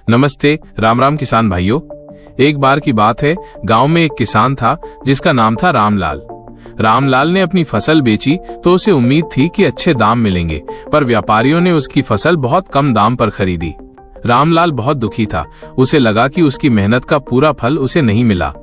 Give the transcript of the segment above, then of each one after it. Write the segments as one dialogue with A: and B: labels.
A: नमस्ते। राम राम किसान भाइयों। एक बार की बात है, गांव में एक किसान था जिसका नाम था रामलाल। रामलाल ने अपनी फसल बेची तो उसे उम्मीद थी कि अच्छे दाम मिलेंगे, पर व्यापारियों ने उसकी फसल बहुत कम दाम पर खरीदी। रामलाल बहुत दुखी था। उसे लगा कि उसकी मेहनत का पूरा फल उसे नहीं मिला।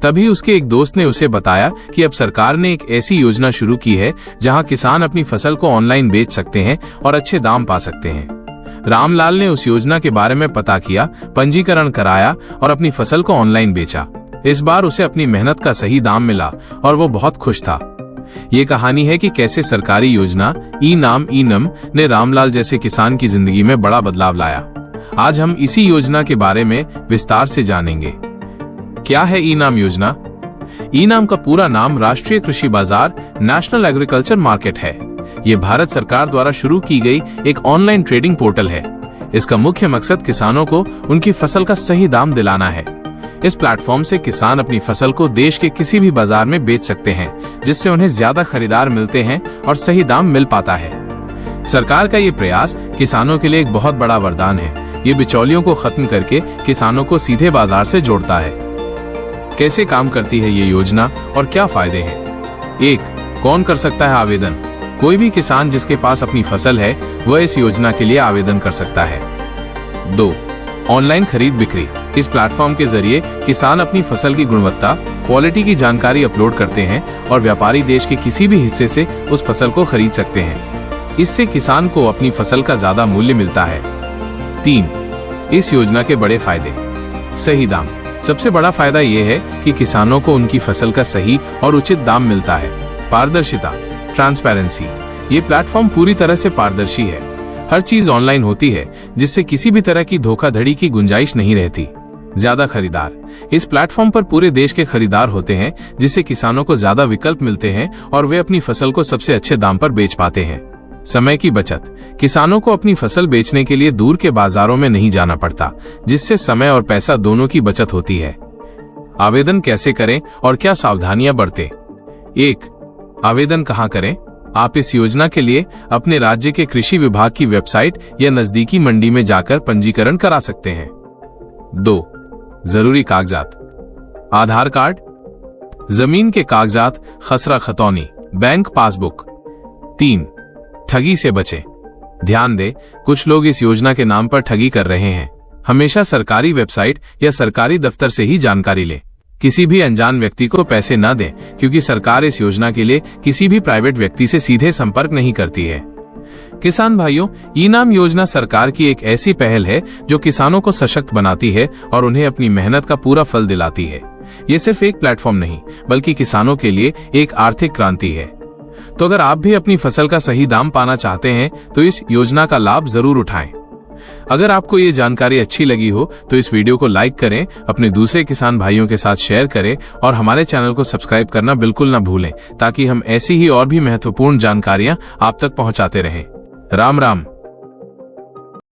A: तभी उसके एक दोस्त ने उसे बताया कि अब सरकार ने एक ऐसी योजना शुरू की है जहां किसान अपनी फसल को ऑनलाइन बेच सकते हैं और अच्छे दाम पा सकते हैं। रामलाल ने उस योजना के बारे में पता किया, पंजीकरण कराया और अपनी फसल को ऑनलाइन बेचा। इस बार उसे अपनी मेहनत का सही दाम मिला और वो बहुत खुश था। ये कहानी है कि कैसे सरकारी योजना ई-नाम ने रामलाल जैसे किसान की जिंदगी में बड़ा बदलाव लाया। आज हम इसी योजना के बारे में विस्तार से जानेंगे। क्या है ई-नाम योजना? ई-नाम का पूरा नाम राष्ट्रीय कृषि बाजार नेशनल एग्रीकल्चर मार्केट है। ये भारत सरकार द्वारा शुरू की गई एक ऑनलाइन ट्रेडिंग पोर्टल है। इसका मुख्य मकसद किसानों को उनकी फसल का सही दाम दिलाना है। इस प्लेटफॉर्म से किसान अपनी फसल को देश के किसी भी बाजार में बेच सकते हैं, जिससे उन्हें ज्यादा खरीदार मिलते हैं और सही दाम मिल पाता है। सरकार का ये प्रयास किसानों के लिए एक बहुत बड़ा वरदान है। ये बिचौलियों को खत्म करके किसानों को सीधे बाजार से जोड़ता है। कैसे काम करती है ये योजना और क्या फायदे हैं? 1. कौन कर सकता है आवेदन? कोई भी किसान जिसके पास अपनी फसल है वह इस योजना के लिए आवेदन कर सकता है। 2. ऑनलाइन खरीद बिक्री। इस प्लेटफॉर्म के जरिए किसान अपनी फसल की गुणवत्ता, क्वालिटी की जानकारी अपलोड करते हैं और व्यापारी देश के किसी भी हिस्से से उस फसल को खरीद सकते हैं। इससे किसान को अपनी फसल का ज्यादा मूल्य मिलता है। 3. इस योजना के बड़े फायदे। सही दाम। सबसे बड़ा फायदा यह है कि किसानों को उनकी फसल का सही और उचित दाम मिलता है। पारदर्शिता, ट्रांसपेरेंसी। ये प्लेटफॉर्म पूरी तरह से पारदर्शी है। हर चीज ऑनलाइन होती है, जिससे किसी भी तरह की धोखाधड़ी की गुंजाइश नहीं रहती। ज्यादा खरीदार। इस प्लेटफॉर्म पर पूरे देश के खरीदार होते हैं, जिससे किसानों को ज्यादा विकल्प मिलते हैं और वे अपनी फसल को सबसे अच्छे दाम पर बेच पाते हैं। समय की बचत। किसानों को अपनी फसल बेचने के लिए दूर के बाजारों में नहीं जाना पड़ता, जिससे समय और पैसा दोनों की बचत होती है। आवेदन कैसे करें और क्या सावधानियां बरतें? 1. आवेदन कहां करें? आप इस योजना के लिए अपने राज्य के कृषि विभाग की वेबसाइट या नजदीकी मंडी में जाकर पंजीकरण करा सकते हैं। 2. जरूरी कागजात। आधार कार्ड, जमीन के कागजात, खसरा खतौनी, बैंक पासबुक। 3. ठगी से बचें। ध्यान दें, कुछ लोग इस योजना के नाम पर ठगी कर रहे हैं। हमेशा सरकारी वेबसाइट या सरकारी दफ्तर से ही जानकारी लें। किसी भी अनजान व्यक्ति को पैसे न दें, क्योंकि सरकार इस योजना के लिए किसी भी प्राइवेट व्यक्ति से सीधे संपर्क नहीं करती है। किसान भाइयों, ई-नाम योजना सरकार की एक ऐसी पहल है जो किसानों को सशक्त बनाती है और उन्हें अपनी मेहनत का पूरा फल दिलाती है। ये सिर्फ एक प्लेटफॉर्म नहीं, बल्कि किसानों के लिए एक आर्थिक क्रांति है। तो अगर आप भी अपनी फसल का सही दाम पाना चाहते हैं तो इस योजना का लाभ जरूर उठाएं। अगर आपको ये जानकारी अच्छी लगी हो तो इस वीडियो को लाइक करें, अपने दूसरे किसान भाइयों के साथ शेयर करें और हमारे चैनल को सब्सक्राइब करना बिल्कुल ना भूलें, ताकि हम ऐसी ही और भी महत्वपूर्ण जानकारियां आप तक पहुंचाते रहें। राम राम।